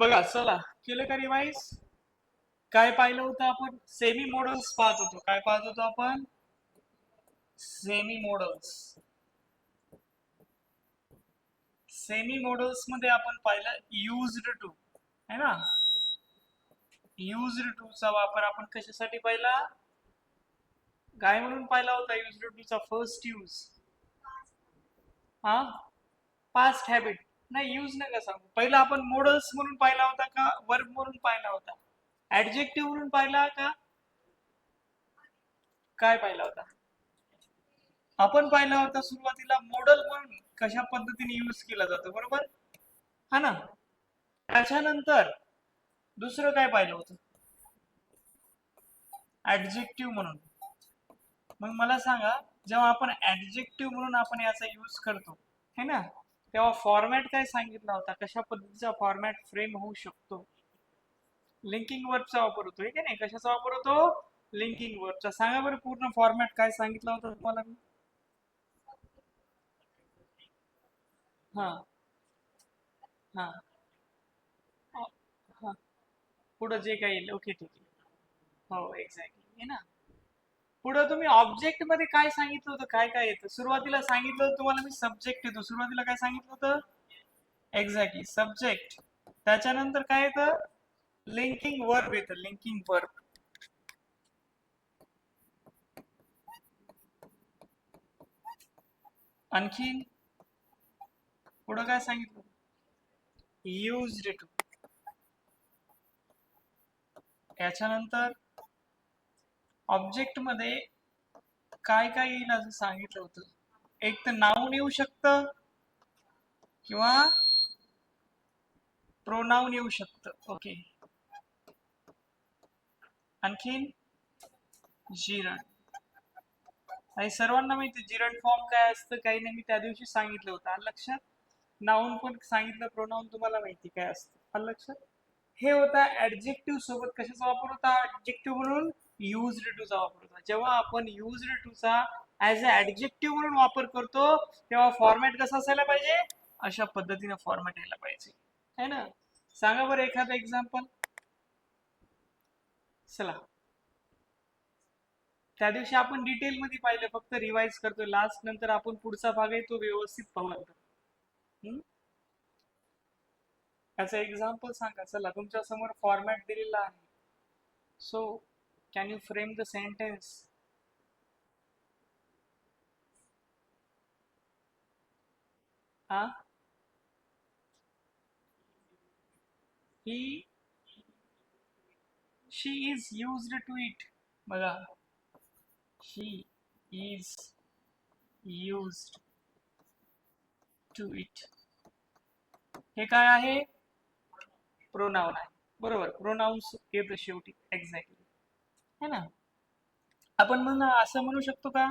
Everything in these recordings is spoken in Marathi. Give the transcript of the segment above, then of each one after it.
बघा चला, केलं का रिवाइज? काय पाहिलं होतं आपण? सेमी मॉडल्स पाहत होतो. काय पाहत होतो आपण? Semi models. सेमी मॉडल्स मध्ये आपण पाहिलं युज्ड टू, है ना? युज्ड टू चा वापर आपण कशासाठी पाहिला? काय म्हणून पाहिला होता युज्ड टू चा फर्स्ट यूज? हा, पास्ट हॅबिट. नाही, यूज नका सांगू. पहिला आपण मॉडल्स म्हणून पाहिला होता का वर्ब म्हणून पाहिला होता? ऍडजेक्टिव्ह म्हणून पाहिला का काय पाहिला होता? आपण पाहिला होता सुरुवातीला मॉडेल म्हणून कशा पद्धतीने यूज केला जातो, बरोबर? हा ना. त्याच्यानंतर दुसरं काय पाहिलं होतं? ऍडजेक्टिव्ह म्हणून. मग मला सांगा, जेव्हा आपण ऍडजेक्टिव्ह म्हणून आपण याचा यूज करतो, है ना, तेव्हा फॉर्मॅट काय सांगितला होता? कशा पद्धतीचा फॉर्मॅट फ्रेम होऊ शकतो? लिंकिंग वर्बचा वापर होतो, की नाही? कशाचा वापर होतो? लिंकिंग वर्बचा. सांगा बरं पूर्ण फॉर्मॅट काय सांगितलं होतं तुम्हाला मी? हा हा हा, पुढं जे काही येईल. ओके, ठीक आहे. हो, एक्झॅक्टली, आहे ना. पुढं तुम्ही ऑब्जेक्ट मध्ये काय सांगितलं होतं? काय काय येतं? सुरुवातीला सांगितलं होतं तुम्हाला मी सब्जेक्ट येतो. सुरुवातीला काय सांगितलं होतं? Exactly, subject. त्याच्यानंतर काय येतं? लिंकिंग वर्ब येतं. Linking verb. आणखीन पुढं काय सांगितलं? Used to. याच्यानंतर ऑब्जेक्ट मध्ये काय काय येईल असं सांगितलं होतं? एक तर नाऊन येऊ शकतं किंवा प्रोनाऊन येऊ शकतं. ओके. आणखीन जिरण. आणि सर्वांना माहिती जिरण फॉर्म काय असतं, काही नाही, मी त्या दिवशी सांगितलं होतं. आलं लक्षात? नाऊन पण सांगितलं, प्रोनाऊन तुम्हाला माहिती काय असतं. आलं लक्षात? हे होता ऍडजेक्टिव्ह सोबत कशाचा वापर होता? ऍडजेक्टिव्ह म्हणून युज्ड टू चा वापर होता. जेव्हा आपण युज्ड टू चा ऍज अ ऍडजेक्टिव्ह म्हणून वापर करतो, तेव्हा फॉर्मॅट कसा असायला पाहिजे? अशा पद्धतीने फॉर्मॅट यायला पाहिजे, है ना? सांगा बरं एखादं एक्झाम्पल. चला, त्या दिवशी आपण डिटेल मध्ये पाहिलं, फक्त रिवाइज करतोय लास्ट. नंतर आपण पुढचा भाग आहे तो व्यवस्थित पाहूया. याचं एक्झाम्पल सांगा. चला, तुमच्या समोर फॉर्मॅट दिलेला आहे. So can you frame the sentence? हा, ही शी इज युज्ड टू इट. बघा, शी इज युज्ड टू इट. हे काय आहे? प्रोनाउन आहे, बरोबर. प्रोनाउन्स येतं शेवटी. एक्झॅक्टली, है ना. आपण म्हणून असं म्हणू शकतो का?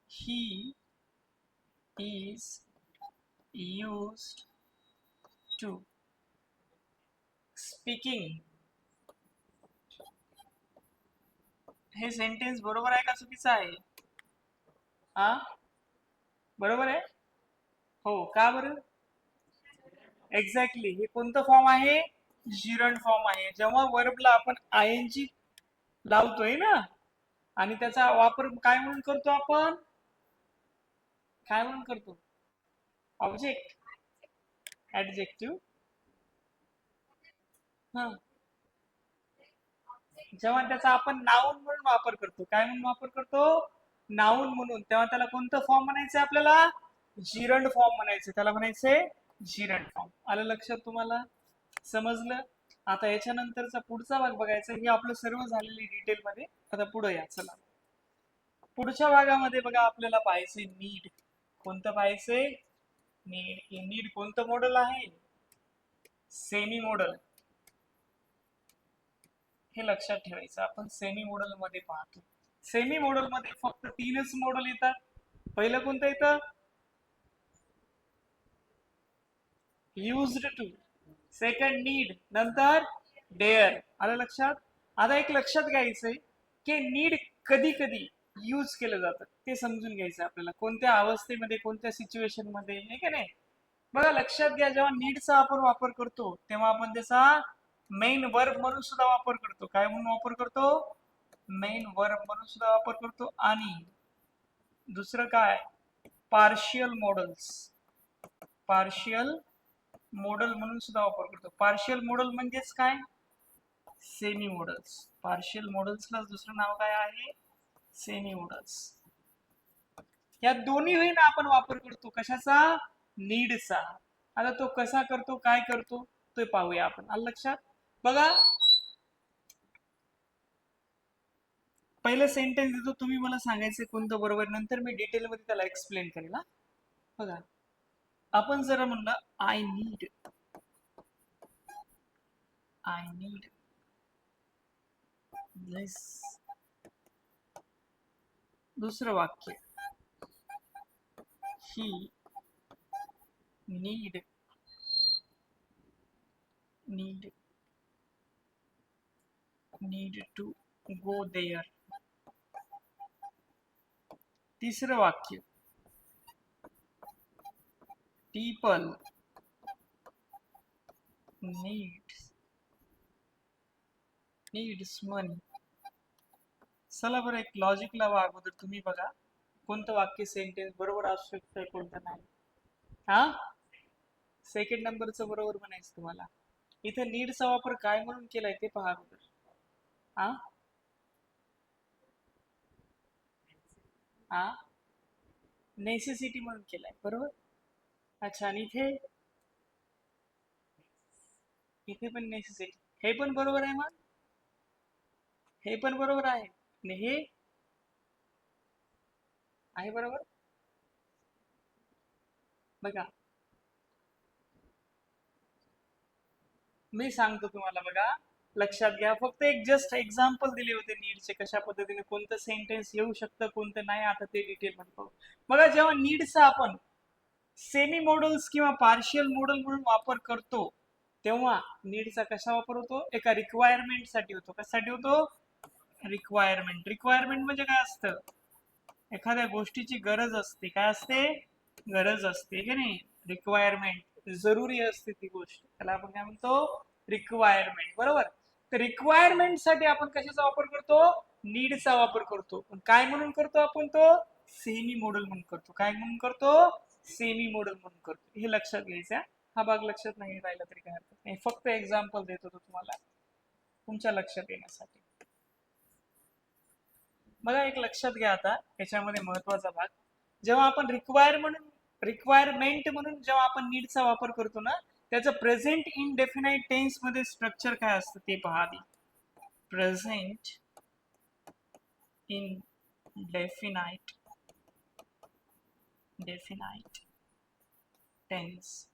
He is used to speaking. हे सेंटेन्स बरोबर आहे का चुकीचं आहे? हा, बरोबर आहे. हो, का बरं? एक्झॅक्टली. हे कोणतं फॉर्म आहे? जिरण फॉर्म आहे. जेव्हा वर्बला आपण आयएनजी लावतोय ना, आणि त्याचा वापर काय म्हणून करतो आपण? काय म्हणून करतो? Object, adjective. हा, जेव्हा त्याचा आपण नाऊन म्हणून वापर करतो, काय म्हणून वापर करतो? नाऊन म्हणून. तेव्हा त्याला कोणतं फॉर्म म्हणायचं आपल्याला? जिरंड फॉर्म म्हणायचं. त्याला म्हणायचंय जिरंड फॉर्म. आलं लक्षात तुम्हाला? समजलं? आता याच्यानंतरचा पुढचा भाग बघायचा. हे आपलं सर्व झालेली डिटेल मध्ये. आता पुढे या, चला. पुढच्या भागामध्ये बघा, आपल्याला पाहायचंय नीड. कोणतं पाहायचंय? नीड. हे नीड कोणतं मॉडेल आहे? Semi model. हे लक्षात ठेवायचं. आपण सेमी मॉडेल मध्ये पाहतो. सेमी मॉडेल मध्ये फक्त तीनच मॉडेल येतात. पहिलं कोणतं येतं? Used to. Second need. नंतर डेअर. आलं लक्षात? आता एक लक्षात घ्यायचंय की नीड कधी कधी यूज केलं जातं ते समजून घ्यायचं आपल्याला. कोणत्या अवस्थेमध्ये, कोणत्या सिच्युएशन मध्ये, हे का नाही? बघा लक्षात घ्या, जेव्हा नीडचा आपण वापर करतो तेव्हा आपण त्याचा मेन वर्ब म्हणून सुद्धा वापर करतो. काय म्हणून वापर करतो? मेन वर्ब म्हणून सुद्धा वापर करतो. आणि दुसरं काय? पार्शियल मॉडल्स, पार्शियल मॉडल म्हणून सुद्धा वापर करतो. पार्शियल मॉडल म्हणजेच काय? Semi models. पार्शियल मॉडल्सला दुसरं नाव काय आहे? Semi models. या दोन्ही आपण वापर करतो. कशाचा? नीडचा. आता तो कसा करतो, काय करतो ते पाहूया आपण. आलं लक्षात? बघा, पहिलं सेंटेन्स देतो, तुम्ही मला सांगायचं कोणतं बरोबर, नंतर मी डिटेल मध्ये त्याला एक्सप्लेन करेल. बघा, आपण जरा म्हणलं आय नीड दिस. दुसरं वाक्य, ही नीड टू गो देअर. तिसरं वाक्य, people needs money. चला बरं, एक लॉजिक लावा अगोदर. तुम्ही बघा कोणतं वाक्य सेंटेन्स बरोबर असू शकतं, कोणतं नाही. हा, सेकंड नंबरचं बरोबर म्हणायचं तुम्हाला. इथे नीडचा वापर काय म्हणून केलाय ते पहा अगोदर. हा हा, नेसेसिटी म्हणून केलाय, बरोबर. अच्छा, आणि इथे इथे पण नेसेसिटी, हे पण बरोबर आहे. मग हे पण बरोबर आहे आणि हे आहे बरोबर. बघा, मी सांगतो तुम्हाला. बघा, लक्षात घ्या. फक्त एक जस्ट एक्झाम्पल दिले होते नीडचे, कशा पद्धतीने कोणतं सेंटेन्स येऊ शकतं, कोणतं नाही. आता ते डिटेल मध्ये पाहू. बघा, जेव्हा नीडचा आपण सेमी मॉडल्स किंवा पार्शियल मॉडल म्हणून वापर करतो तेव्हा नीडचा कसा वापर होतो? एका रिक्वायरमेंट साठी होतो. कशासाठी होतो? रिक्वायरमेंट. रिक्वायरमेंट म्हणजे काय असतं? एखाद्या गोष्टीची गरज असते. काय असते? गरज असते की नाही? रिक्वायरमेंट, जरुरी असते ती गोष्ट, त्याला आपण काय म्हणतो? रिक्वायरमेंट, बरोबर. तर रिक्वायरमेंट साठी आपण कशाचा वापर करतो? नीडचा वापर करतो. पण काय म्हणून करतो आपण तो? सेमी मॉडल म्हणून करतो. काय म्हणून करतो? सेमी मॉडल म्हणून करतो. हे लक्षात घ्यायचं. हा भाग लक्षात नाही राहिला तरी काय हरकत नाही, फक्त एक्झाम्पल देतो तो तुम्हाला तुमच्या लक्षात येण्यासाठी. बघा, एक लक्षात घ्या आता याच्यामध्ये महत्वाचा भाग. जेव्हा आपण रिक्वायरमेंट म्हणून जेव्हा आपण नीडचा वापर करतो ना, त्याचं प्रेझेंट इनडेफिनाइट टेन्स मध्ये स्ट्रक्चर काय असतं ते पहा आधी. प्रेझेंट इनडेफिनाइट टेन्स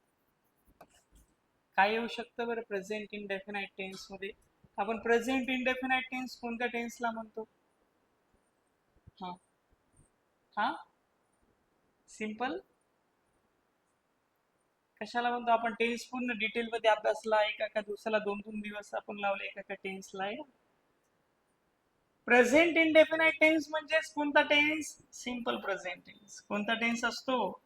काय येऊ शकतं बरं? प्रेझेंट इनडेफिनाइट टेन्स मध्ये आपण प्रेझेंट इनडेफिनाइट टेन्स कोणत्या टेन्सला म्हणतो? हा हा, सिंपल. कशाला म्हणतो आपण? टेन्स पूर्ण डिटेल मध्ये अभ्यासला. एका दिवसाला 2-2 दिवस आपण लावले एका टेन्सला आहे. प्रेझेंट इनडेफिनाइट टेन्स म्हणजे कोणता टेन्स? Simple present tense. कोणता टेन्स असतो?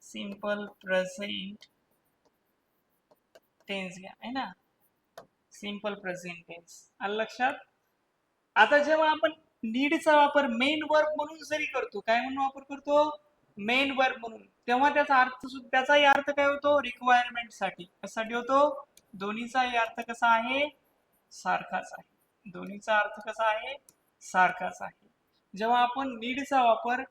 सिंपल प्रेझेंट टेन्स घ्या, है ना. Simple present tense. आलं लक्षात? आता जेव्हा आपण नीडचा वापर मेन वर्ब म्हणून जरी करतो, काय म्हणून वापर करतो? मेन वर्ब म्हणून, तेव्हा त्याचाही अर्थ काय होतो? रिक्वायरमेंट साठी. कशासाठी होतो? दोन्हीचाही अर्थ कसा आहे? सारखाच आहे. दोन्हीचा अर्थ कसा आहे? सारखाच आहे. जेव्हा आपण नीडचा वापर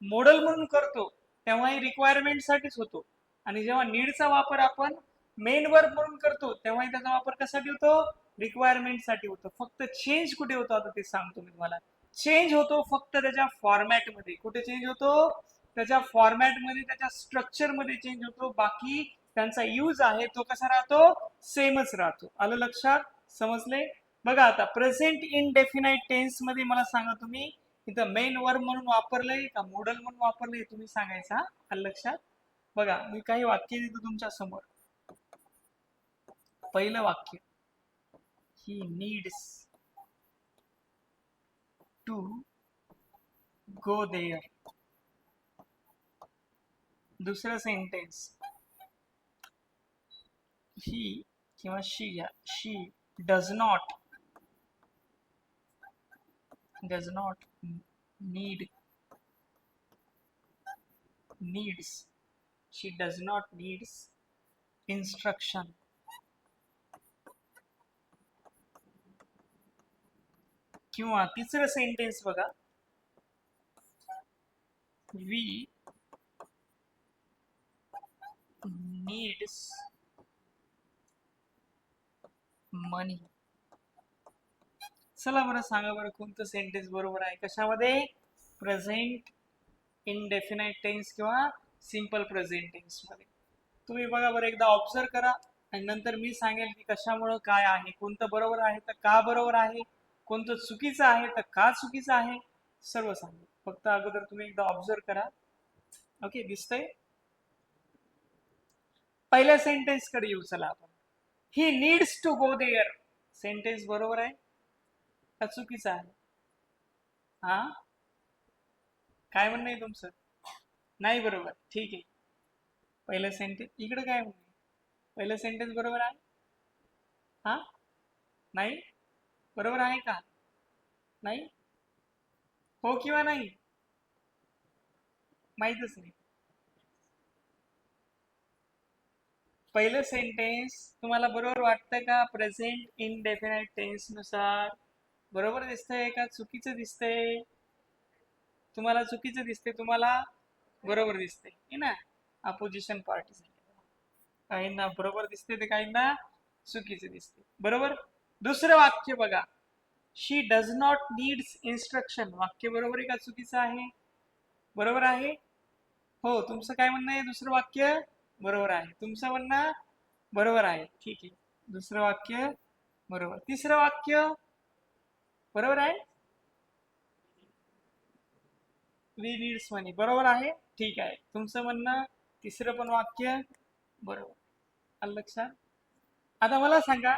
मॉडेल म्हणून करतो तेव्हाही रिक्वायरमेंट साठीच होतो, आणि जेव्हा नीडचा वापर आपण मेन वर्ब म्हणून करतो तेव्हाही त्याचा वापर कशासाठी होतो? रिक्वायरमेंट साठी होतो. फक्त चेंज कुठे होतो आता ते सांगतो मी तुम्हाला. चेंज होतो फक्त त्याच्या फॉर्मॅटमध्ये. कुठे चेंज होतो? त्याच्या फॉर्मॅटमध्ये, त्याच्या स्ट्रक्चर मध्ये चेंज होतो. बाकी त्यांचा यूज आहे तो कसा राहतो? सेमच राहतो. आलं लक्षात? समजले? बघा, आता प्रेझेंट इनडेफिनाइट टेन्स मध्ये मला सांगा तुम्ही, इथं मेन वर्ब म्हणून वापरलंय का मॉडेल म्हणून वापरलंय? तुम्ही सांगायचं. आलं लक्षात? बघा, मी काही वाक्य देतो तुमच्या समोर. पहिलं वाक्य, he needs to go there. दुसरं सेंटेन्स, ही किंवा शी घ्या, she does not need needs she does not needs instruction. किंवा तिसरं सेंटेन्स बघा, we needs money. चला बरं सांगा बरं कोणतं सेंटेन्स बरोबर आहे कशामध्ये, प्रेझेंट इनडेफिनाइट टेन्स किंवा सिंपल प्रेझेंट टेन्स मध्ये. तुम्ही बघा बरं एकदा ऑब्झर्व करा आणि नंतर मी सांगेल की कशामुळे काय आहे, कोणतं बरोबर आहे तर का बरोबर आहे, कोणतं चुकीचं आहे तर का चुकीचं आहे, सर्व सांगेल. फक्त अगोदर तुम्ही एकदा ऑब्झर्व करा. ओके, दिसतंय. पहिल्या सेंटेन्स कडे येऊ चला आपण. He needs to go there, sentence बरोबर आहे का चुकीचं आहे? हा, काय म्हणणं आहे तुमचं? नाही बरोबर, ठीक आहे. पहिलं सेंटेन्स इकडे काय म्हणणं, पहिलं सेंटेन्स बरोबर आहे? हा, नाही बरोबर आहे का? नाही, हो किंवा नाही माहीतच नाही. पहिलं सेंटेन्स तुम्हाला बरोबर वाटतं का? प्रेझेंट इनडेफिनाइट टेन्स नुसार बरोबर दिसतंय का चुकीचं दिसतंय? तुम्हाला चुकीचं दिसते, तुम्हाला बरोबर दिसते है ना. अपोजिशन पार्टी काहींना बरोबर दिसते ते काहींना चुकीचे दिसते. बरोबर. दुसरं वाक्य बघा, शी डज नॉट नीड्स इन्स्ट्रक्शन, वाक्य बरोबर आहे का चुकीचं आहे? बरोबर आहे. हो, तुमचं काय म्हणणं आहे? दुसरं वाक्य बरोबर आहे, तुमचं म्हणणं बरोबर आहे, ठीक आहे. दुसरं वाक्य बरोबर. तिसरं वाक्य बरोबर आहे, वी नीड्स मनी, बरोबर आहे, ठीक आहे. तुमचं म्हणणं तिसरं पण वाक्य बरोबर. आलं लक्षात? आता मला सांगा,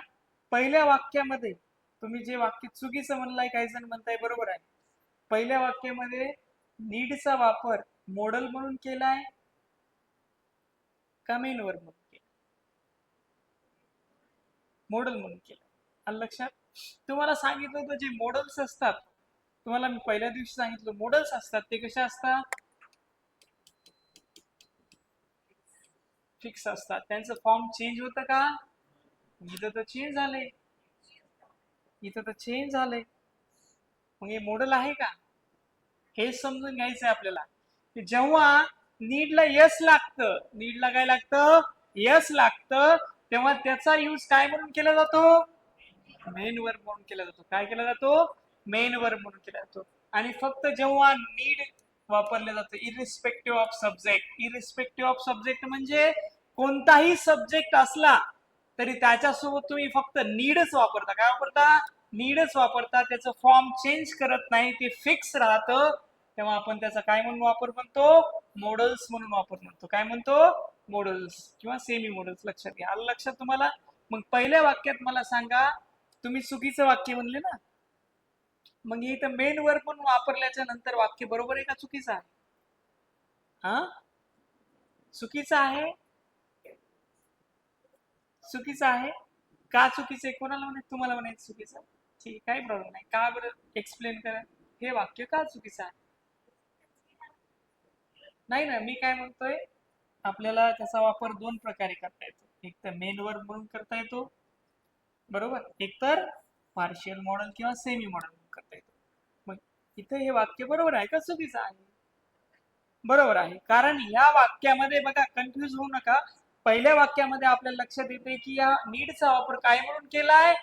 पहिल्या वाक्यामध्ये तुम्ही जे वाक्य चुकीचं म्हणलाय, काही जण म्हणताय बरोबर आहे, पहिल्या वाक्यामध्ये नीडचा वापर मॉडेल म्हणून केलाय का मेन वर्ब म्हणून केला? मॉडेल म्हणून केलं. आलं लक्षात? तुम्हाला सांगितलं होतं जे मॉडेल्स असतात, तुम्हाला मी पहिल्या दिवशी सांगितलं मॉडेल्स असतात ते कसे असतात? फिक्स असतात. त्यांचं फॉर्म चेंज होतं का? इथं तर चेंज झाले, इथं तर चेंज झाले, मग हे मॉडेल आहे का? हे समजून घ्यायचंय आपल्याला. जेव्हा नीडला यस लागतं, नीडला काय लागतं? यस लागतं, तेव्हा त्याचा यूज काय म्हणून केला जातो? मेन वर्ब म्हणून केला जातो. काय केला जातो? मेन वर्ब म्हणून केला जातो. आणि फक्त जेव्हा नीड वापरले जातं, irrespective of subject. Irrespective of subject म्हणजे कोणताही सब्जेक्ट असला तरी त्याच्यासोबत तुम्ही फक्त नीडच वापरता. काय वापरता? नीडच वापरता. त्याचं फॉर्म चेंज करत नाही, ते फिक्स राहतं. तेव्हा आपण त्याचा काय म्हणून वापर म्हणतो? मॉडेल्स म्हणून वापर म्हणतो. काय म्हणतो? मॉडेल्स किंवा सेमी मॉडेल्स. लक्षात घ्या. आलं लक्षात तुम्हाला? मग पहिल्या वाक्यात मला सांगा, तुम्ही चुकीचं वाक्य म्हणले ना, मग इथं मेन वर्ब म्हणून वापरल्याच्या नंतर वाक्य बरोबर आहे का चुकीचं आहे? हा, चुकीचं आहे. चुकीचं आहे का? चुकीचं आहे. कोणाला म्हणायचं? तुम्हाला म्हणायचं चुकीचं, ठीक, काही प्रॉब्लेम नाही. का बरं एक्सप्लेन करा, हे वाक्य का चुकीचं आहे? नाही ना, मी काय म्हणतोय, आपल्याला त्याचा वापर दोन प्रकारे करता येतो. एक तर मेन वर्ब म्हणून करता येतो, बरोबर, एक तर पार्शियल मॉडेल किंवा सेमी मॉडेल म्हणून करता येतो. मग इथे हे वाक्य बरोबर आहे का चुकीचं आहे? बरोबर आहे. कारण या वाक्यामध्ये बघा, कन्फ्युज होऊ नका, पहिल्या वाक्यामध्ये आपल्याला लक्षात येते की या नीडचा वापर काय म्हणून केलाय?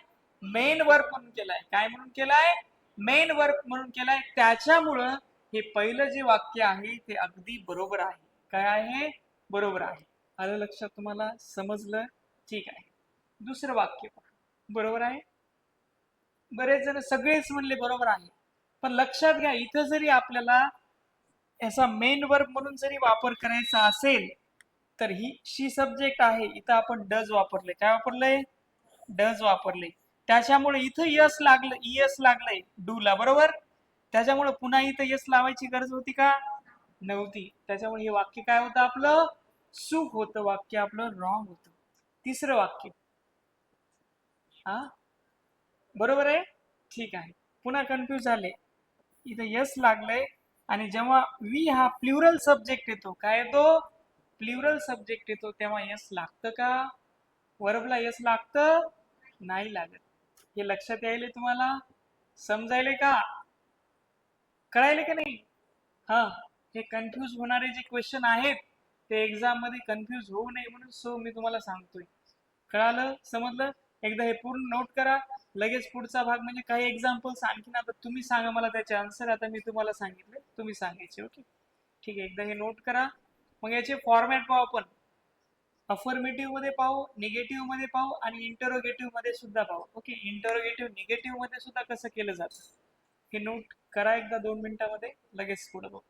मेन वर्ब म्हणून केलाय. काय म्हणून केलाय? मेन वर्ब म्हणून केलाय. त्याच्यामुळं हे पहिलं जे वाक्य आहे ते अगदी बरोबर आहे. काय आहे? बरोबर आहे. आलं लक्षात तुम्हाला? समजलं? ठीक आहे. दुसरं वाक्य बरोबर आहे. बरेच जण सगळेच म्हणले बरोबर आहे, पण लक्षात घ्या, इथं जरी आपल्याला याचा मेन वर्ब म्हणून जरी वापर करायचा असेल तर ही शी सब्जेक्ट आहे, इथं आपण डज वापरले. काय वापरलंय? डज वापरले. त्याच्यामुळे इथं यस लागलं, ईएस लागलंय डू ला, बरोबर. त्याच्यामुळे पुन्हा इथं यस लावायची गरज होती का? नव्हती. त्याच्यामुळे हे वाक्य काय होतं आपलं, चूक होतं, वाक्य आपलं रॉंग होतं. तिसरं वाक्य, हा बरोबर आहे, ठीक आहे. पुन्हा कन्फ्यूज झाले, इथं यस लागलंय आणि जेव्हा वी हा प्लुरल सब्जेक्ट येतो, काय येतो, प्लुरल सब्जेक्ट येतो, तेव्हा यस लागतं का, वर्बला यस लागतं, नाही लागत. हे लक्षात यायले तुम्हाला, समजायले का, कळायले का नाही? हा, हे कन्फ्यूज होणारे जे क्वेश्चन आहेत ते एक्झाम मध्ये कन्फ्यूज होऊ नये म्हणून सो मी तुम्हाला सांगतोय. कळालं, समजलं? एकदा हे पूर्ण नोट करा. लगेच पुढचा भाग म्हणजे काही एक्झाम्पल्स आणखीन, आता तुम्ही सांगा मला त्याचे आन्सर. आता मी तुम्हाला सांगितले, तुम्ही सांगायचे. ओके, ठीक आहे, एकदा हे नोट करा. मग याचे फॉर्मॅट पाहू आपण. अफर्मेटिव्ह मध्ये पाहू, निगेटिव्ह मध्ये पाहू आणि इंटरोगेटिव्ह मध्ये सुद्धा पाहू. ओके, इंटरोगेटिव्ह निगेटिव्ह मध्ये सुद्धा कसं केलं जातं हे नोट करा एकदा 2 मिनिटामध्ये. लगेच पुढे बघू.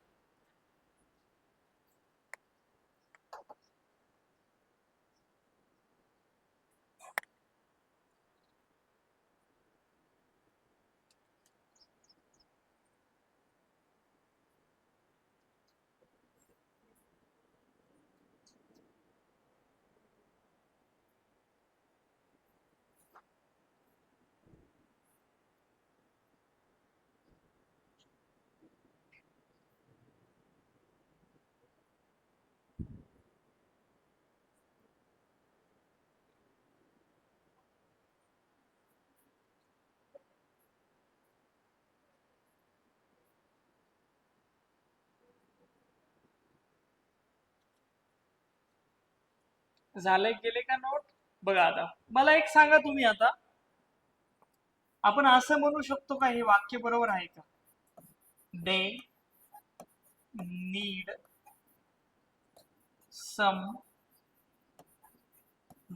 झालंय, गेले का नोट? बघा आता मला एक सांगा तुम्ही, आता आपण असं म्हणू शकतो का, हे वाक्य बरोबर आहे का, दे नीड सम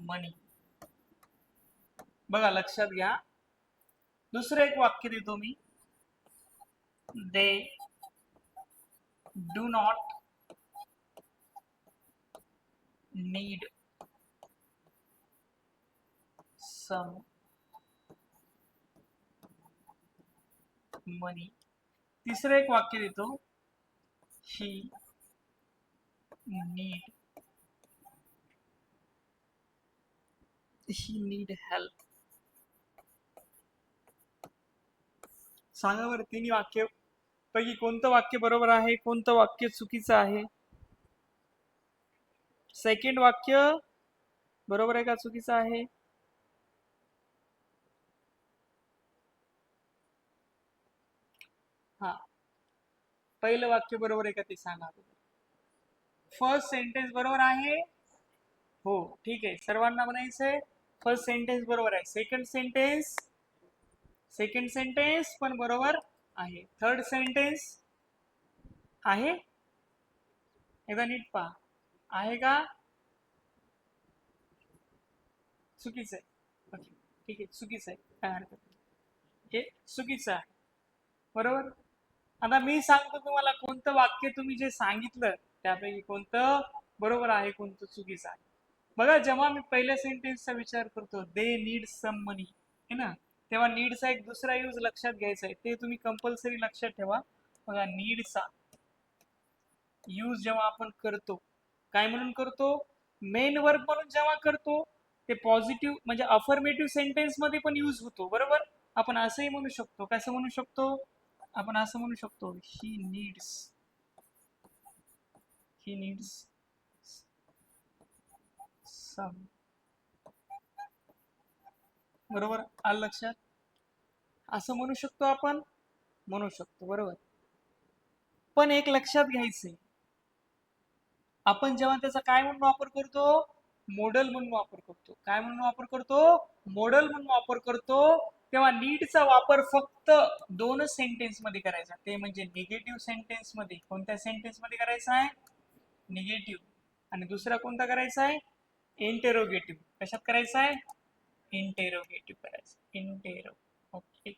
मनी. बघा लक्षात घ्या, दुसरं एक वाक्य देतो मी, they do not need some money. तिसरं एक वाक्य देतो, ही नीड हेल्प. सांगा बरं, तिन्ही वाक्य पैकी कोणतं वाक्य बरोबर आहे, कोणतं वाक्य चुकीचं आहे? सेकंड वाक्य बरोबर आहे का चुकीचं आहे? हा, पहिलं वाक्य बरोबर आहे का ते सांगा. फर्स्ट सेंटेन्स बरोबर आहे, हो ठीक आहे, सर्वांना म्हणायचंय फर्स्ट सेंटेन्स बरोबर आहे. सेकंड सेंटेन्स पण बरोबर आहे. थर्ड सेंटेन्स आहे, एकदा नीट पहा, आहे का, चुकीचं आहे? ओके, ठीक आहे, चुकीचं आहे, काय हरकत नाही, हे चुकीचं आहे, बरोबर. आता मी सांगतो तुम्हाला कोणतं वाक्य तुम्ही जे सांगितलं त्यापैकी कोणतं बरोबर आहे, कोणतं चुकीचं आहे. बघा, जेव्हा मी पहिल्या सेंटेन्सचा विचार करतो, दे नीड सम मनी, है ना, तेव्हा नीडचा एक दुसरा यूज लक्षात घ्यायचा आहे, ते तुम्ही कंपल्सरी लक्षात ठेवा. बघा, नीडचा यूज जेव्हा आपण करतो, काय म्हणून करतो, मेन वर्ब म्हणून जेव्हा करतो, ते पॉझिटिव्ह म्हणजे अफर्मेटिव्ह सेंटेन्स मध्ये पण यूज होतो, बरोबर. आपण असंही म्हणू शकतो, कसं म्हणू शकतो, आपण असं म्हणू शकतो, ही नीड्स सम, बरोबर, आलं लक्षात, असं म्हणू शकतो, आपण म्हणू शकतो, बरोबर. पण एक लक्षात घ्यायचंय, आपण जेव्हा त्याचा काय म्हणून वापर करतो, मॉडेल म्हणून वापर करतो, काय म्हणून वापर करतो, मॉडेल म्हणून वापर करतो, तेव्हा नीडचा वापर फक्त दोनच सेंटेन्स मध्ये करायचा, ते म्हणजे निगेटिव्ह सेंटेन्स मध्ये. कोणत्या सेंटेन्स मध्ये करायचा आहे, निगेटिव्ह. आणि दुसरा कोणता करायचा आहे, इंटेरोगेटिव्ह. कशात करायचा आहे, इंटेरोगेटिव्ह करायचं, ओके,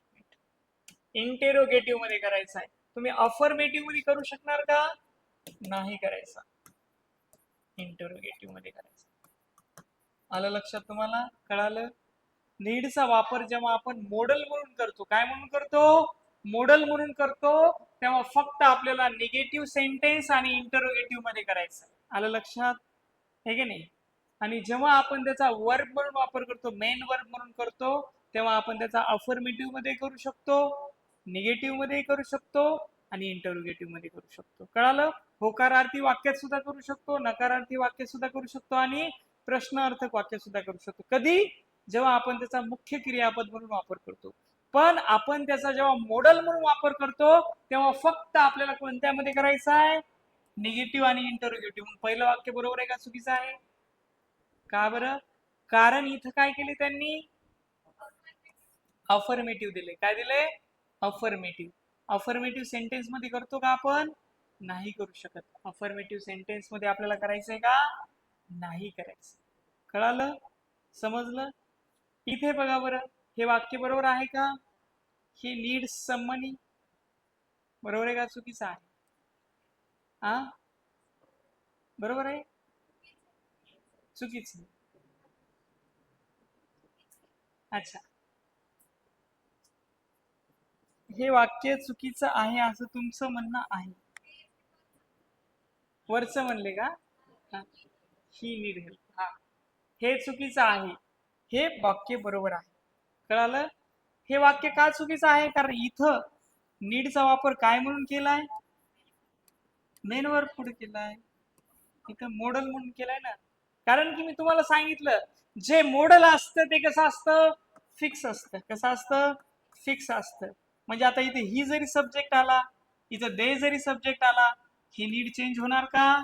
इंटेरोगेटिव्ह मध्ये करायचा आहे. तुम्ही अफर्मेटिव्ह मध्ये करू शकणार का, नाही करायचा, इंटरोगेटिव्ह मध्ये करायचं. आलं लक्षात तुम्हाला, कळालं? नीडचा वापर जेव्हा आपण मॉडेल म्हणून करतो, काय म्हणून करतो, मॉडेल म्हणून करतो तेव्हा फक्त आपल्याला निगेटिव्ह सेंटेन्स आणि इंटरोगेटिव्ह मध्ये करायचं. आलं लक्षात? हे की नाही? आणि जेव्हा आपण त्याचा वर्ब म्हणून वापर करतो, मेन वर्ब म्हणून करतो, तेव्हा आपण त्याचा अफर्मेटिव्ह मध्ये करू शकतो, निगेटिव्ह मध्ये करू शकतो आणि इंटरोगेटिव्ह मध्ये करू शकतो. कळालं? होकारार्थी वाक्यात सुद्धा करू शकतो, नकारार्थी वाक्यात सुद्धा करू शकतो आणि प्रश्नार्थक वाक्यात सुद्धा करू शकतो. कधी? जेव्हा आपण त्याचा मुख्य क्रियापद म्हणून वापर करतो. पण आपण त्याचा जेव्हा मॉडेल म्हणून वापर करतो तेव्हा फक्त आपल्याला कोणत्यामध्ये करायचं आहे? निगेटिव्ह आणि इंटरोगेटिव्ह. पहिलं वाक्य बरोबर आहे का चुकीचं आहे? का बरं? कारण इथं काय केले त्यांनी? अफर्मेटिव्ह दिले. काय दिले? अफर्मेटिव्ह. अफर्मेटिव्ह सेंटेन्स मध्ये करतो का आपण? नाही करू शकत. अफर्मेटिव्ह सेंटेन्स मध्ये आपल्याला करायचंय का? नाही करायचं. कळालं? समजलं? इथे बघा बरं, हे वाक्य बरोबर आहे का? ही नीड्स समनी बरोबर आहे का चुकीचं आहे? हा, बरोबर आहे? चुकीचं. अच्छा, हे वाक्य चुकीचं आहे असं तुमचं म्हणणं आहे. वरचं म्हणले का? ही नीड हेल्प. हा, हे चुकीचं आहे. हे वाक्य बरोबर आहे. कळालं? हे वाक्य का चुकीचं आहे? कारण इथं नीडचा वापर काय म्हणून केलाय? मेन वर्ब पुढे केलाय. इथं मॉडेल म्हणून केलाय ना. कारण की मी तुम्हाला सांगितलं, जे मॉडेल असतं ते कसं असतं? फिक्स असतं. कसं असतं? फिक्स असतं. म्हणजे आता इथे ही जरी सब्जेक्ट आला, इथं दे जरी सब्जेक्ट आला, ही नीड चेंज होणार का?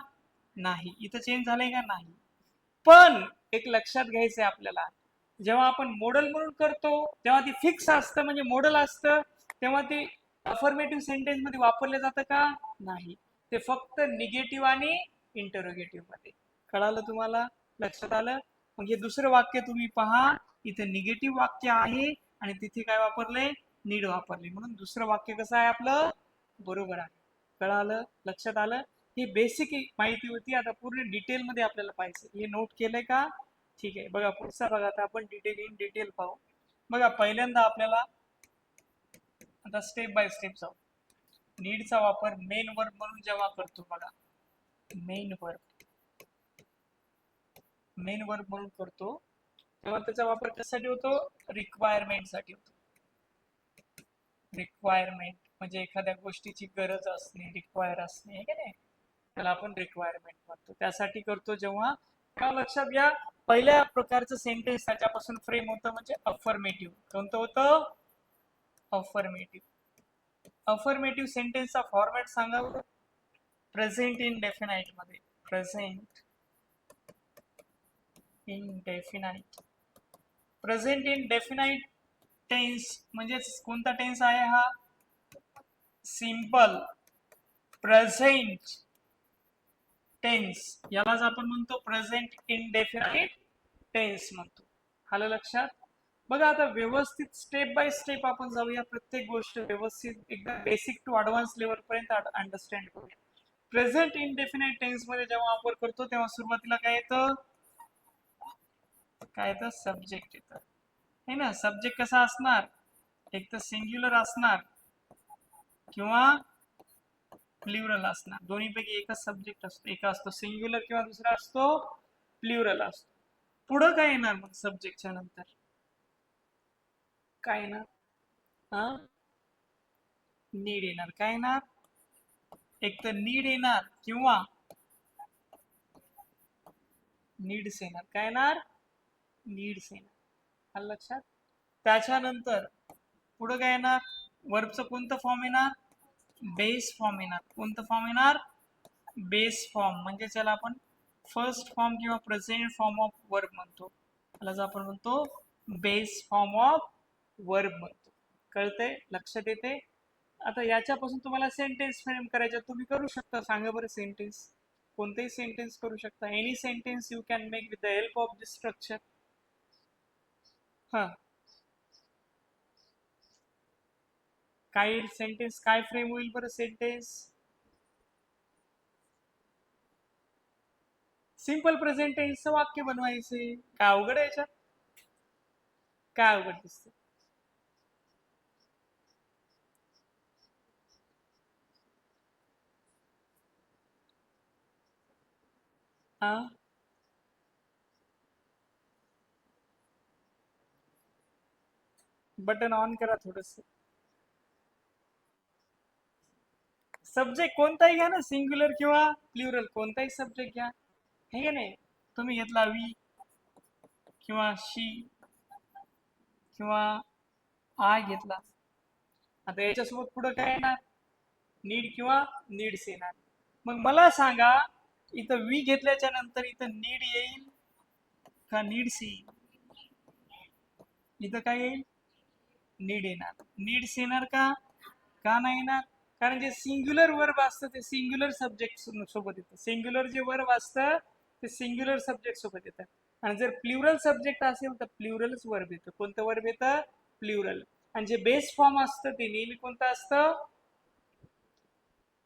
नाही. इथं चेंज झालंय का? नाही. पण एक लक्षात घ्यायचंय आपल्याला, जेव्हा आपण मॉडेल म्हणून करतो तेव्हा ती फिक्स असतं, म्हणजे मॉडेल असतं, तेव्हा ते अफर्मेटिव्ह सेंटेन्स मध्ये वापरले जातं का? नाही. ते फक्त निगेटिव्ह आणि इंटरोगेटिव्ह मध्ये. कळालं तुम्हाला? लक्षात आलं? मग हे दुसरं वाक्य तुम्ही पहा, इथे निगेटिव्ह वाक्य आहे आणि तिथे काय वापरले? नीड वापरले. म्हणून दुसरं वाक्य कसं आहे आपलं? बरोबर आहे. कळालं? लक्षात आलं? ही बेसिक माहिती होती. आता पूर्ण डिटेल मध्ये आपल्याला पाहिजे. हे नोट केलंय का? ठीक आहे. बघा पुढचा बघा, आता आपण डिटेल इन डिटेल पाहू. बघा पहिल्यांदा आपल्याला आता स्टेप बाय स्टेप जाऊ. नीडचा वापर मेन वर्ब म्हणून जेव्हा करतो बघा, मेन वर्ब म्हणून करतो तेव्हा त्याचा वापर कशासाठी होतो? रिक्वायरमेंट साठी होतो. रिक्वायरमेंट म्हणजे एखाद्या गोष्टीची गरज असणे, रिक्वायर असणे, हे नाही, त्याला आपण रिक्वायरमेंट म्हणतो. त्यासाठी करतो जेव्हा, का लक्षात घ्या, पहिल्या प्रकारचं सेंटेन्स त्याच्यापासून फ्रेम होतं म्हणजे अफर्मेटिव्ह. कोणतं होतं? अफर्मेटिव्ह. अफर्मेटिव्ह सेंटेन्सचा फॉर्मॅट सांगा बरं. प्रेझेंट इन डेफिनाइट मध्ये. Present indefinite. Present indefinite tense म्हणजे कोणता टेन्स आहे हा? Simple present tense. यालाच आपण म्हणतो प्रेझेंट इनडेफिनाइट टेन्स म्हणतो. आलं लक्षात? बघा आता व्यवस्थित स्टेप बाय स्टेप आपण जाऊया. प्रत्येक गोष्ट व्यवस्थित एकदम बेसिक टू ऍडव्हान्स लेवल पर्यंत अंडरस्टँड करूया. प्रेझेंट इनडेफिनाइट टेन्स मध्ये जेव्हा वापर करतो तेव्हा सुरुवातीला काय येतं? काय येतं? सब्जेक्ट येतं, है ना. सब्जेक्ट कसा असणार? एक तर सिंग्युलर असणार किंवा प्ल्युरल असणार. दोन्हीपैकी एकच सब्जेक्ट असतो. एक असतो सिंग्युलर किंवा दुसरा असतो प्ल्युरल असतो. पुढं काय येणार मग सब्जेक्टच्या नंतर? काय येणार? हा, नीड येणार. काय येणार? एक तर नीड येणार किंवा नीड्स येणार. काय येणार? नीड्स येणार. आलं लक्षात? त्याच्यानंतर पुढं काय येणार? वर्बचं कोणतं फॉर्म येणार? बेस फॉर्म येणार. कोणतं फॉर्म येणार? Base form. म्हणजे त्याला आपण फर्स्ट फॉर्म किंवा प्रेझेंट फॉर्म ऑफ वर्ब म्हणतो. त्याला आपण म्हणतो बेस फॉर्म ऑफ वर्ब म्हणतो. कळतंय? लक्षात येते? आता याच्यापासून तुम्हाला सेंटेन्स फ्रेम करायचे, तुम्ही करू शकता. सांगा बरं सेंटेन्स. कोणतेही सेंटेन्स करू शकता. Any sentence you can make with the help of this structure. हा, काय सेंटेन्स काय फ्रेम होईल बरं सेंटेन्स? सिंपल प्रेझेंट टेन्सचं वाक्य बनवायचे. काय अवघड आहे याच्यात? काय अवघड दिसतं? हा, बटन ऑन करा थोडस. सब्जेक्ट कोणताही घ्या ना, सिंग्युलर किंवा प्लुरल, कोणताही सब्जेक्ट घ्या, हे का नाही. तुम्ही घेतला वी किंवा शी किंवा आय घेतला, आता याच्यासोबत पुढे काय येणार, नीड किंवा नीड्स येणार. मग मला सांगा, इथं वी घेतल्याच्या नंतर इथं नीड येईल का नीड्स येईल? इथं काय येईल, नीड येणार. नीड्स येणार का, का नाही येणार? कारण जे सिंग्युलर वर्ब असतं ते सिंग्युलर सब्जेक्ट सोबत येतं. सिंग्युलर जे वर्ब असतं ते सिंग्युलर सब्जेक्ट सोबत येतं. आणि जर प्लुरल सब्जेक्ट असेल तर प्लुरलच वर्ब येतं. कोणतं वर्ब येतं, प्लुरल. आणि जे बेस फॉर्म असतं ते नेहमी कोणतं असतं,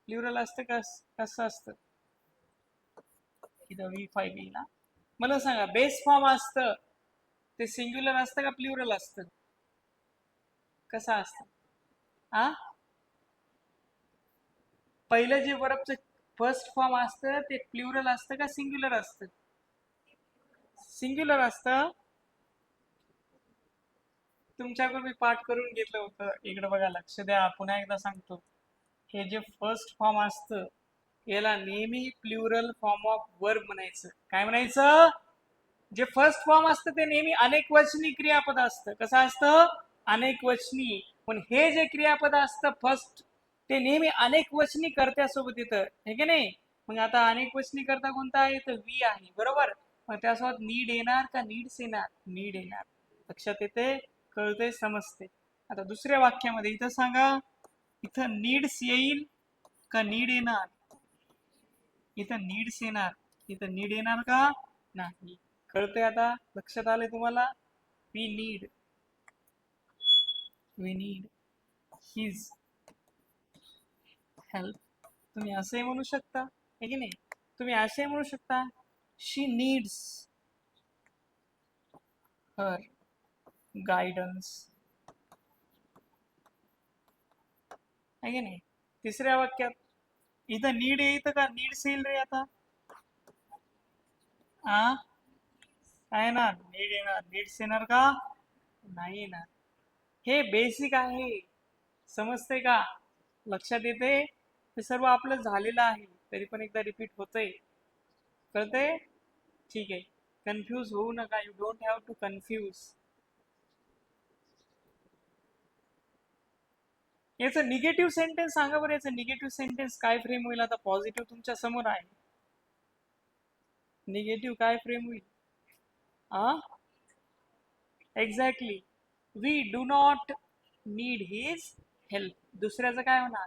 प्लुरल असतं. कसं असतं, इथं V5 येईल ना. मला सांगा, बेस फॉर्म असतं ते सिंग्युलर असतं का प्लुरल असतं? कसं असतं? हा, पहिलं जे वर्बचं फर्स्ट फॉर्म असतं ते प्लुरल असतं का सिंग्युलर असतं? सिंग्युलर असतं. तुमच्याकडून मी पाठ करून घेतलं होतं, इकडे बघा, लक्ष द्या, पुन्हा एकदा सांगतो. हे जे फर्स्ट फॉर्म असतं याला नेहमी प्लुरल फॉर्म ऑफ वर्ब म्हणायचं. काय म्हणायचं? जे फर्स्ट फॉर्म असतं ते नेहमी अनेक वचनी क्रियापद असतं. कसं असतं, अनेक वचनी. पण हे जे क्रियापद असतं फर्स्ट, ते नेहमी अनेक वचनी कर्त्यासोबत येतं, हे की नाही. मग आता अनेक वचनी करता कोणता आहे, तर वी आहे, बरोबर. मग त्यासोबत नीड येणार का नीड्स येणार? नीड येणार. लक्षात येते, कळते, समजते. आता दुसऱ्या वाक्यामध्ये इथं सांगा, इथं नीड्स येईल का नीड येणार? इथं नीड्स येणार. इथं नीड येणार का नाही? कळतंय आता, लक्षात आलंय तुम्हाला. We need, we need his help. तुम्ही असे म्हणू शकता, हे की नाही. तुम्ही असे म्हणू शकता, शी नीड्स हर गायडन्स, आहे की नाही. तिसऱ्या वाक्यात इथं नीड येतं का नीड्स येईल रे आता? हा, काय ना, नीड येणार. नीड्स येणार का नाही येणार? हे बेसिक आहे, समजते का, लक्षात येते. हे सर्व आपलं झालेलं आहे, तरी पण एकदा रिपीट होतंय. कळतंय, ठीक आहे. कन्फ्यूज होऊ नका, you don't have to confuse. याचं निगेटिव्ह सेंटेन्स सांगा बरं. याचं निगेटिव्ह सेंटेन्स काय फ्रेम होईल? आता पॉझिटिव्ह तुमच्या समोर आहे, निगेटिव्ह काय फ्रेम होईल? हा, exactly. We do not need his help. दुसऱ्याचं काय होणार?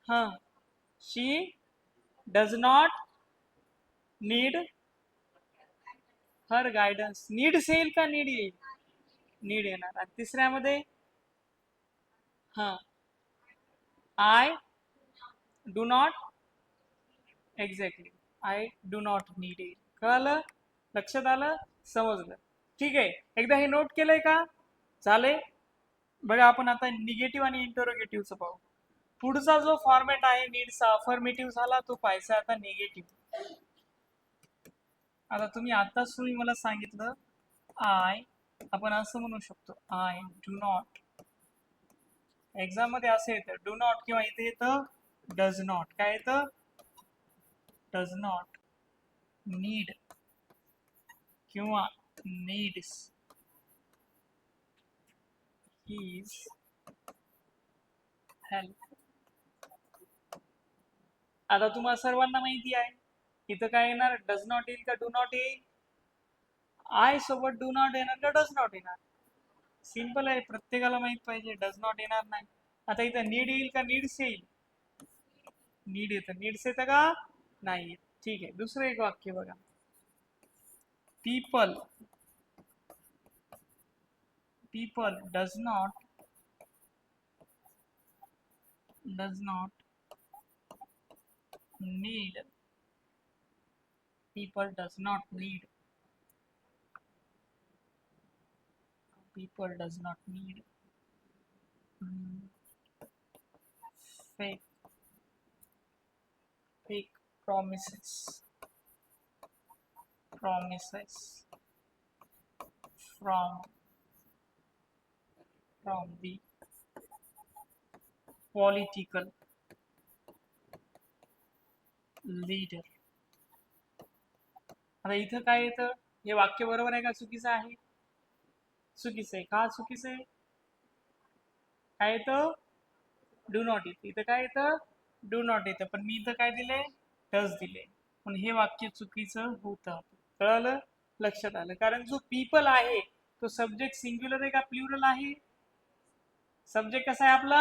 हा, she does not need her guidance. Needs येईल का नीड येईल? नीड येणार. आणि तिसऱ्यामध्ये हा, I do not, exactly, I do not need it. कळालं, लक्षात आलं, समजलं. ठीक आहे, एकदा हे नोट केलंय का? झालंय. बघा, आपण आता निगेटिव्ह आणि इंटरोगेटिव्हचं पाहू. पुढचा जो फॉर्मॅट आहे नीडचा, अफर्मेटिव्ह झाला, तो पाहायचा आता निगेटिव्ह. आता तुम्ही मला सांगितलं आय, आपण असं म्हणू शकतो, आय डू नॉट. एक्झाम मध्ये असं येतं डू नॉट, किंवा इथे येतं डज नॉट. काय येतं? डज नॉट नीड किंवा नीड्स हिज हेल्प. आता तुम्हाला सर्वांना माहिती आहे, इथं काय येणार, डज नॉट येईल का डू नॉट येईल? आय सोबत डू नॉट येणार का डज नॉट येणार? सिंपल आहे, प्रत्येकाला माहित पाहिजे, डज नॉट येणार नाही. आता इथं नीड येईल का नीड्स येईल? नीड येतं. नीड्स येतं का नाही? ठीक आहे, दुसरं एक वाक्य बघा. People, people does not need, people does not need, people does not need fake, fake promises promises from the political leader. आता इथं काय येतं, हे वाक्य बरोबर आहे का चुकीचं आहे? चुकीचं आहे. का चुकीचं आहे? काय येतं? डू नॉट येतं. इथं काय येतं? डू नॉट येतं. पण मी इथं काय दिले? डज दिले. पण हे वाक्य चुकीचं होतं. कळलं? लक्षात आलं. कारण जो पीपल आहे तो सब्जेक्ट सिंग्युलर आहे का प्लुरल आहे? सब्जेक्ट कसा आहे आपला?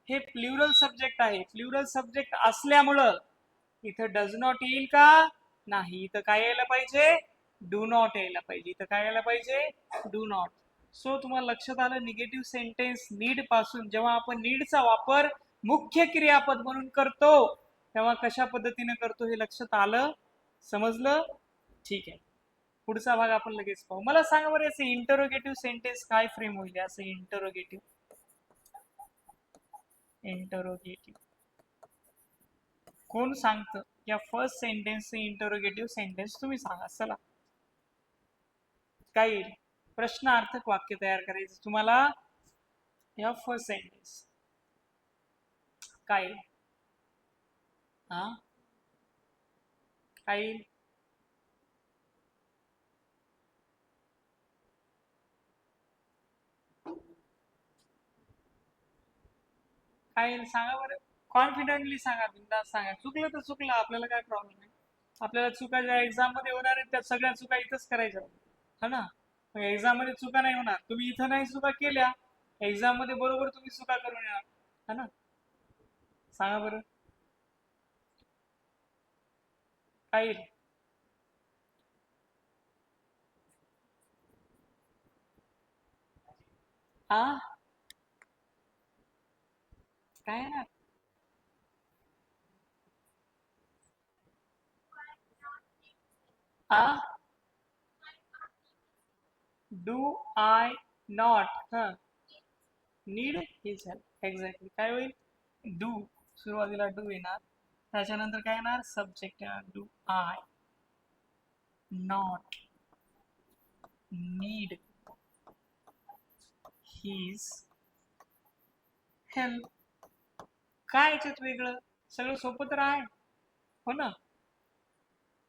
हे प्लुरल सब्जेक्ट आहे. प्लुरल सब्जेक्ट असल्यामुळं इथं डज नॉट येईल का? नाही. इथं काय यायला पाहिजे? डू नॉट यायला पाहिजे. इथं काय यायला पाहिजे? Do not. सो तुम्हाला लक्षात आलं, निगेटिव्ह सेंटेन्स नीड पासून जेव्हा आपण नीडचा वापर मुख्य क्रियापद म्हणून करतो तेव्हा कशा पद्धतीने करतो हे लक्षात आलं? समजलं? ठीक आहे. पुढचा भाग आपण लगेच पाहू. मला सांगा बरं, याचे इंटरोगेटिव्ह सेंटेन्स काय फ्रेम होईल? असं इंटरोगेटिव्ह कोण सांगतं? या फर्स्ट सेंटेन्सचे इंटरोगेटिव्ह सेंटेन्स तुम्ही सांगा. चला, काय येईल? प्रश्नार्थक वाक्य तयार करायचं तुम्हाला. या फर्स्ट सेंटेन्स काय येईल? हा, काय येईल? काय येईल सांगा बरं. कॉन्फिडेंटली सांगा, बिंदास सांगा. चुकलं तर चुकलं, आपल्याला काय प्रॉब्लेम आहे. आपल्याला चुका ज्या एक्झाम मध्ये होणार आहेत त्या सगळ्या चुका इथंच करायच्या, है ना? मग एक्झाम मध्ये चुका नाही होणार. तुम्ही इथं नाही चुका केल्या, एक्झाम मध्ये बरोबर तुम्ही चुका करून येणार, है ना? सांगा बरं काय येईल? हा, काय येणार? हा, do I not need his help. Exactly काय होईल? डू, सुरुवातीला डू येणार, त्याच्यानंतर काय येणार? सब्जेक्ट येणार. Do I not need his help. काय याच्यात वेगळं? सगळं सोपं तर आहे, हो ना?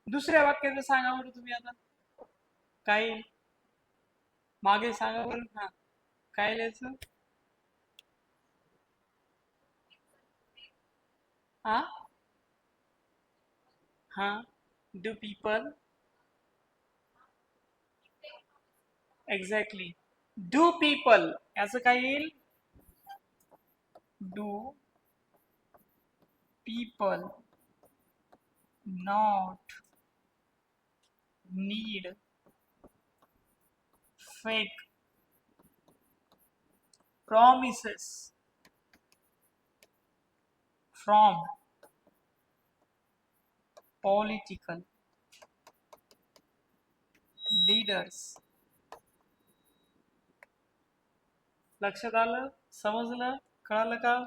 दुसऱ्या वाक्याचं सांगा बरं तुम्ही आता. काय मागे सांगा बरं. हा, काय लिहायचं? हा, हा, do people, exactly. Do people याचं काय येईल? Do people not need fake promises from political leaders. लक्षात आलं? समजलं? कळालं का?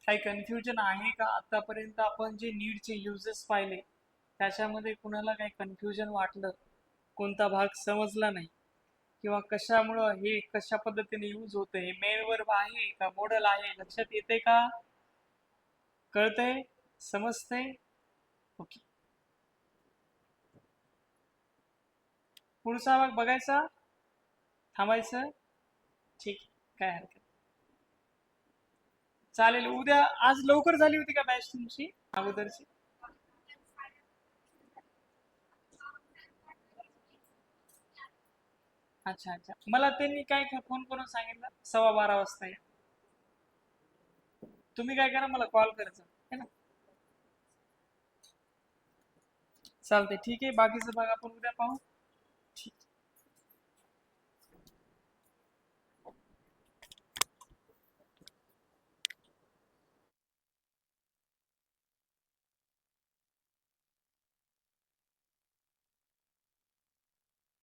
काही कन्फ्युजन आहे का? आतापर्यंत आपण जे नीडचे युजेस पाहिले त्याच्यामध्ये कुणाला काही कन्फ्युजन वाटलं, कोणता भाग समजला नाही किंवा कशामुळं हे कशा पद्धतीने यूज होतं, हे मेन वर्ब आहे का मॉडल आहे, लक्षात येते का? कळतंय? समजतंय? ओके. पुढचा भाग बघायचा, थांबायचं? ठीक, काय हरकत. चालेल. उद्या, आज लवकर झाली होती का बॅच तुमची अगोदरची? अच्छा अच्छा. मला त्यांनी काय फोन करून सांगितलं 12:15 वाजता या. तुम्ही काय करा, मला कॉल करायचा, है ना? चालते, ठीक आहे. बाकीचं भाग आपण उद्या पाहू. ठीक.